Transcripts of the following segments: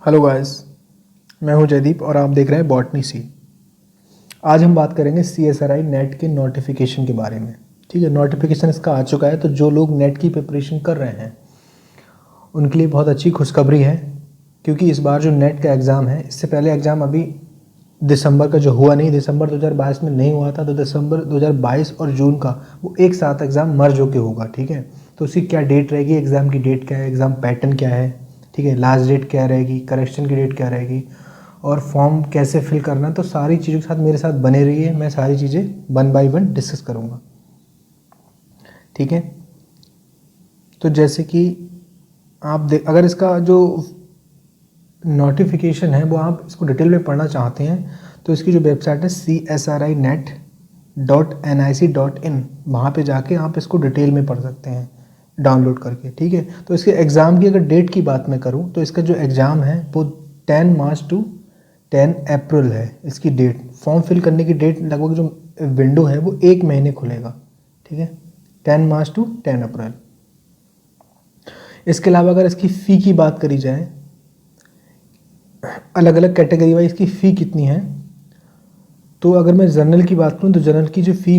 Hello guys, मैं हूं जयदीप और आप देख रहे हैं बॉटनी सी। आज हम बात करेंगे CSRI नेट के नोटिफिकेशन के बारे में। ठीक है, नोटिफिकेशन इसका आ चुका है, तो जो लोग नेट की प्रिपरेशन कर रहे हैं उनके लिए बहुत अच्छी खुशखबरी है, क्योंकि इस बार जो नेट का एग्ज़ाम है, इससे पहले एग्ज़ाम अभी दिसंबर का जो हुआ नहीं, दिसंबर 2022 में नहीं हुआ था, तो दिसंबर 2022 और जून का वो एक साथ एग्ज़ाम मर्ज होके होगा। ठीक है, तो उसकी क्या डेट रहेगी, एग्ज़ाम की डेट क्या है, एग्ज़ाम पैटर्न क्या है, ठीक है, लास्ट डेट क्या रहेगी, करेक्शन की डेट क्या रहेगी और फॉर्म कैसे फिल करना, तो सारी चीज़ों के साथ मेरे साथ बने रहिए। मैं सारी चीज़ें 1 बाय 1 डिस्कस करूँगा। ठीक है, तो जैसे कि आप अगर इसका जो नोटिफिकेशन है वो आप इसको डिटेल में पढ़ना चाहते हैं तो इसकी जो वेबसाइट है CSRInet.nic.in, वहाँ पे जाके आप इसको डिटेल में पढ़ सकते हैं डाउनलोड करके। ठीक है, तो इसके एग्ज़ाम की अगर डेट की बात मैं करूँ तो इसका जो एग्ज़ाम है वो 10 मार्च टू 10 अप्रैल है इसकी डेट। फॉर्म फिल करने की डेट लगभग जो विंडो है वो 1 महीने खुलेगा। ठीक है, 10 मार्च टू 10 अप्रैल। इसके अलावा अगर इसकी फ़ी की बात करी जाए, अलग अलग कैटेगरी वाइज की फ़ी कितनी है, तो अगर मैं जनरल की बात करूँ तो जनरल की जो फ़ी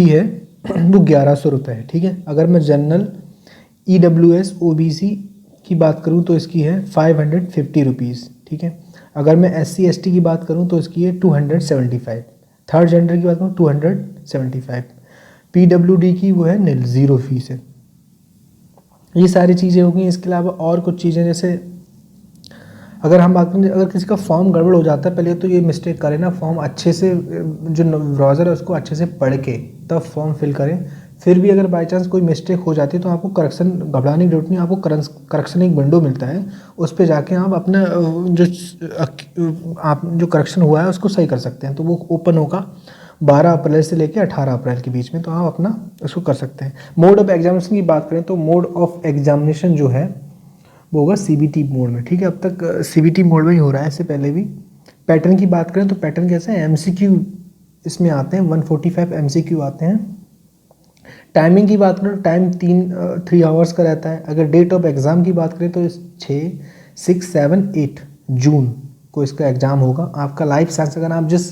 है वो 1100 रुपये है। ठीक है, अगर मैं जनरल EWS OBC की बात करूँ तो इसकी है 550 रुपीज़। ठीक है, अगर मैं SC ST की बात करूँ तो इसकी है 275। थर्ड जेंडर की बात करूँ 275। PWD की वो है निल, ज़ीरो फीस है। ये सारी चीज़ें होंगी। इसके अलावा और कुछ चीज़ें, जैसे अगर हम बात करें, अगर किसी का फॉर्म गड़बड़ हो जाता है, पहले तो ये मिस्टेक करें ना, फॉर्म अच्छे से जो ब्राउज़र है उसको अच्छे से पढ़ के तब फॉर्म फिल करें। फिर भी अगर बाई चांस कोई मिस्टेक हो जाती है तो आपको करेक्शन, घबराने की जरूरत नहीं, आपको करेक्शन एक विंडो मिलता है, उस पर जाके आप अपना जो करेक्शन हुआ है उसको सही कर सकते हैं। तो वो ओपन होगा 12 अप्रैल से लेकर 18 अप्रैल के बीच में, तो आप अपना उसको कर सकते हैं। मोड ऑफ एग्जामिनेशन की बात करें तो मोड ऑफ एग्जामिनेशन जो है वो होगा CBT मोड में। ठीक है, अब तक CBT मोड में ही हो रहा है, इससे पहले भी। पैटर्न की बात करें तो पैटर्न कैसे है, MCQ इसमें आते हैं, 145 MCQ आते हैं। टाइमिंग की बात करें तो टाइम 3 आवर्स का रहता है। अगर डेट ऑफ एग्ज़ाम की बात करें तो 6, 6, 7, 8 जून को इसका एग्ज़ाम होगा। आपका लाइफ साइंस, अगर आप जिस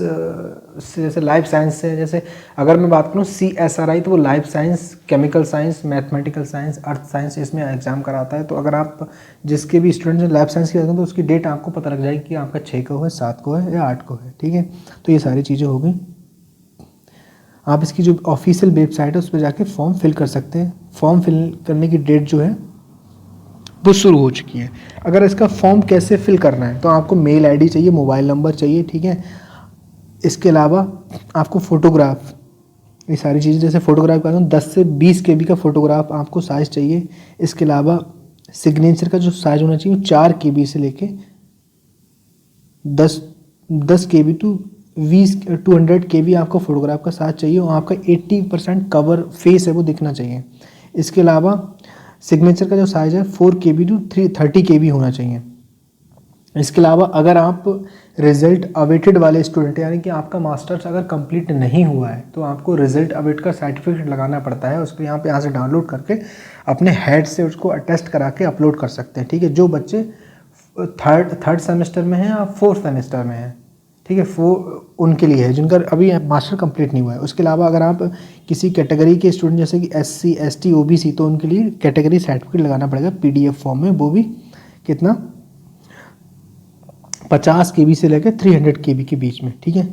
जैसे लाइफ साइंस से, जैसे अगर मैं बात करूँ CSRI तो वो life science, chemical science, mathematical science, earth science इसमें एग्ज़ाम कराता है। तो अगर आप जिसके भी स्टूडेंट हैं लाइफ साइंस की बात करें तो उसकी डेट आपको पता लग जाएगी कि आपका 6 को है, 7 को है या 8 को है। ठीक है, तो ये सारी चीज़ें हो गई। आप इसकी जो ऑफिशियल वेबसाइट है उस पर जाके फॉर्म फिल कर सकते हैं। फॉर्म फिल करने की डेट जो है वो शुरू हो चुकी है। अगर इसका फॉर्म कैसे फिल करना है तो आपको मेल ID चाहिए, मोबाइल नंबर चाहिए। ठीक है, इसके अलावा आपको फ़ोटोग्राफ, ये सारी चीज़ें, जैसे फ़ोटोग्राफ का 10 से 20 KB का फ़ोटोग्राफ आपको साइज़ चाहिए। इसके अलावा सिग्नेचर का जो साइज़ होना चाहिए वो 4 KB से लेके 10 KB टू 200 KB आपको फ़ोटोग्राफ का साइज चाहिए और आपका 80% कवर फेस है वो दिखना चाहिए। इसके अलावा सिग्नेचर का जो साइज़ है 4 KB टू 30 KB होना चाहिए। इसके अलावा अगर आप रिज़ल्ट अवेटेड वाले स्टूडेंट, यानी कि आपका मास्टर्स अगर कंप्लीट नहीं हुआ है तो आपको रिज़ल्ट अवेट का सर्टिफिकेट लगाना पड़ता है। उसको यहाँ से डाउनलोड करके अपने हेड से उसको अटेस्ट करा के अपलोड कर सकते हैं। ठीक है, जो बच्चे थर्ड सेमेस्टर में हैं या 4th सेमेस्टर में हैं, ठीक है, वो उनके लिए है जिनका अभी मास्टर कंप्लीट नहीं हुआ है। उसके अलावा अगर आप किसी कैटेगरी के स्टूडेंट जैसे कि SC ST OBC, तो उनके लिए कैटेगरी सर्टिफिकेट लगाना पड़ेगा PDF फॉर्म में, वो भी कितना 50 KB से लेकर 300 KB के बीच में। ठीक है,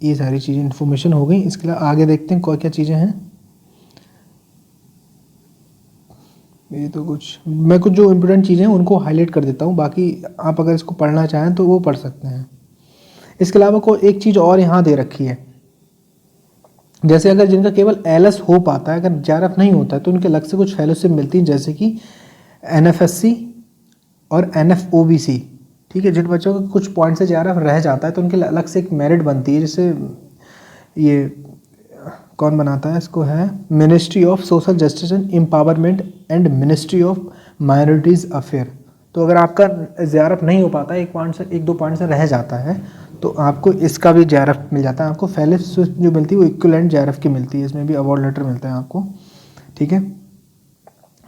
ये सारी चीज़ें इन्फॉर्मेशन हो गई। इसके अलावा आगे देखते हैं क्या चीज़ें हैं। ये तो कुछ जो इम्पोर्टेंट चीज़ें हैं उनको हाईलाइट कर देता हूँ, बाकी आप अगर इसको पढ़ना चाहें तो वो पढ़ सकते हैं। इसके अलावा एक चीज़ और यहाँ दे रखी है, जैसे अगर जिनका केवल LS हो पाता है, अगर JRF नहीं होता है तो उनके अलग से कुछ फेलोशिप मिलती है, जैसे कि NFSC और NFOBC। ठीक है, जिन बच्चों का कुछ पॉइंट से JRF रह जाता है तो उनके अलग से एक मेरिट बनती है, जैसे ये कौन बनाता है इसको, है ministry of social justice and empowerment and ministry of minorities affair. तो अगर आपका JRF नहीं हो पाता है, एक दो पॉइंट से रह जाता है, तो आपको इसका भी JRF मिल जाता है। आपको फेलोशिप जो मिलती है वो इक्विवेलेंट JRF की मिलती है, इसमें भी अवार्ड लेटर मिलता है आपको। ठीक है,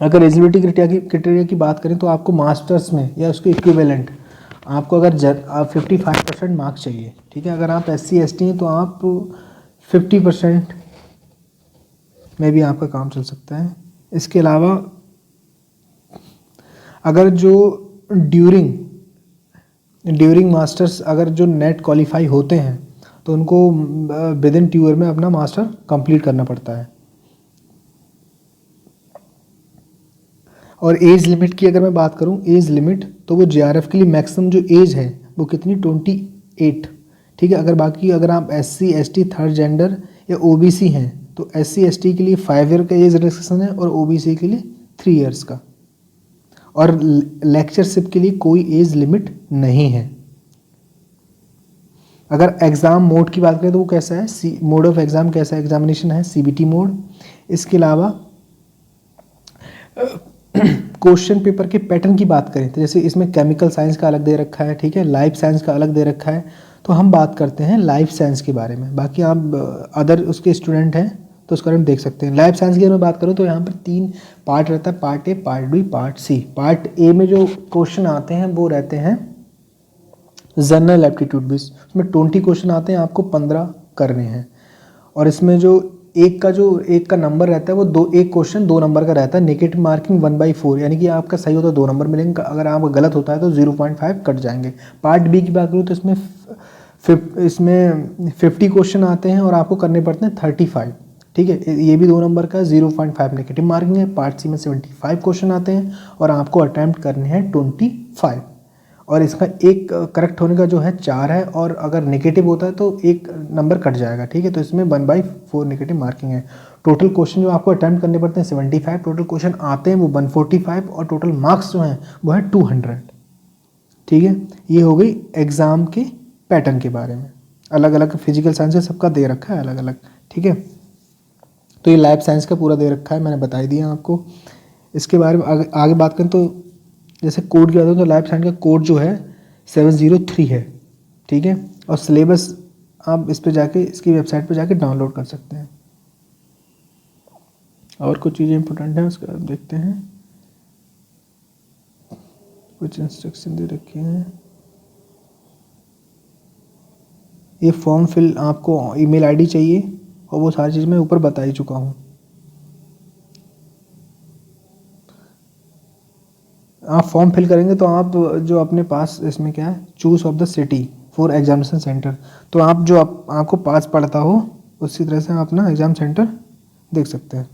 अगर एलिजिबिलिटी क्राइटेरिया की बात करें तो आपको मास्टर्स में या उसके इक्विवेलेंट आपको अगर 55% मार्क्स चाहिए, ठीक है। अगर आप SC ST हैं तो आप 50% में भी आपका काम चल सकता है। इसके अलावा अगर जो ड्यूरिंग मास्टर्स अगर जो नेट क्वालिफाई होते हैं तो उनको विद इन 2 ईयर में अपना मास्टर कंप्लीट करना पड़ता है। और एज लिमिट की अगर मैं बात करूं, एज लिमिट तो वो JRF के लिए मैक्सिमम जो एज है वो कितनी 28, ठीक है। अगर आप SC ST थर्ड जेंडर या OBC हैं तो SC ST के लिए 5 ईयर का एज रिस्ट्रिक्शन है और OBC के लिए 3 ईयर्स का। और लेक्चरशिप के लिए कोई एज लिमिट नहीं है। अगर एग्ज़ाम मोड की बात करें तो वो कैसा है, मोड ऑफ एग्ज़ाम कैसा है, एग्जामिनेशन है CBT मोड। इसके अलावा क्वेश्चन पेपर के पैटर्न की बात करें तो जैसे इसमें केमिकल साइंस का अलग दे रखा है, ठीक है, लाइफ साइंस का अलग दे रखा है। तो हम बात करते हैं लाइफ साइंस के बारे में। बाकी आप अदर उसके स्टूडेंट हैं तो उसके बारे में देख सकते हैं। लाइफ साइंस की अगर मैं बात करूँ तो यहाँ पर 3 पार्ट रहता है, part A, part B, part C। Part A में जो क्वेश्चन आते हैं वो रहते हैं जनरल एप्टीट्यूड बेस्ड, उसमें 20 क्वेश्चन आते हैं, आपको 15 करने हैं। और इसमें जो एक का नंबर रहता है वो एक क्वेश्चन 2 नंबर का रहता है। नेगेटिव मार्किंग 1/4, यानी कि आपका सही होता है 2 नंबर मिलेंगे, अगर आपका गलत होता है तो 0.5 कट जाएंगे। पार्ट B की बात करूँ तो इसमें 50 क्वेश्चन आते हैं और आपको करने पड़ते हैं 35, ठीक है। ये भी 2 नंबर का 0.5 नेगेटिव मार्किंग है। पार्ट C में 75 क्वेश्चन आते हैं और आपको अटैम्प्ट करने हैं 25। और इसका एक करेक्ट होने का जो है 4 है, और अगर नेगेटिव होता है तो 1 नंबर कट जाएगा, ठीक है। तो इसमें 1/4 नेगेटिव मार्किंग है। टोटल क्वेश्चन जो आपको अटैम्प्ट करने पड़ते हैं 75, टोटल क्वेश्चन आते हैं वो 145, और टोटल मार्क्स जो हैं वो है 200, ठीक है। ये हो गई एग्ज़ाम के पैटर्न के बारे में। अलग अलग फिजिकल साइंस का सबका दे रखा है अलग अलग, ठीक है। तो ये लाइफ साइंस का पूरा दे रखा है, मैंने बता ही दिया आपको। इसके बारे में आगे बात करें तो जैसे कोड की बात हो तो लाइफ साइंस का कोड जो है 703 है, ठीक है। और सिलेबस आप इस पे जाके, इसकी वेबसाइट पे जाके डाउनलोड कर सकते हैं। और कुछ चीज़ें इंपॉर्टेंट हैं उसके बाद देखते हैं। कुछ इंस्ट्रक्शन दे रखे हैं। ये फॉर्म फिल आपको ईमेल आईडी चाहिए और वो सारी चीज़ मैं ऊपर बता ही चुका हूँ। आप फॉर्म फिल करेंगे तो आप जो अपने पास इसमें क्या है, choose of the city for examination centre. तो आप जो आपको पास पड़ता हो उसी तरह से आप अपना एग्ज़ाम सेंटर देख सकते हैं।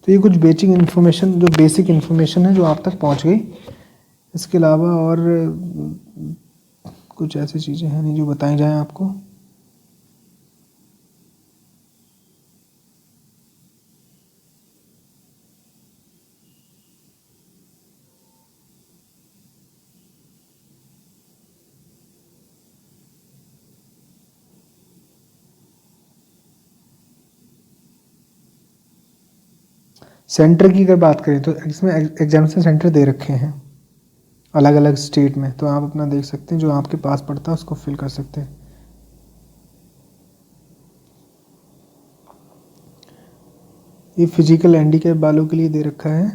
तो ये कुछ बेसिक इन्फॉर्मेशन है जो आप तक पहुंच गई। इसके अलावा और कुछ ऐसी चीज़ें हैं नहीं जो बताई जाएं आपको। सेंटर की अगर बात करें तो इसमें एग्जामिनेशन सेंटर दे रखे हैं अलग अलग स्टेट में, तो आप अपना देख सकते हैं, जो आपके पास पड़ता है उसको फिल कर सकते हैं। ये फिजिकल हैंडीकैप वालों के लिए दे रखा है,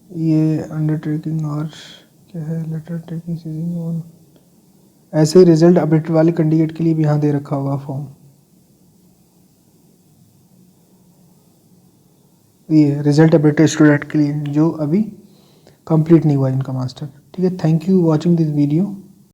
ये अंडरटेकिंग और क्या है, लेटर टेकिंग सीजिंग ऑन। ऐसे ही रिजल्ट अपडेट वाले कैंडिडेट के लिए भी यहाँ दे रखा होगा फॉर्म। ये रिजल्ट अपडेटेड स्टूडेंट के लिए जो अभी कंप्लीट नहीं हुआ इनका मास्टर, ठीक है। Thank you watching this video.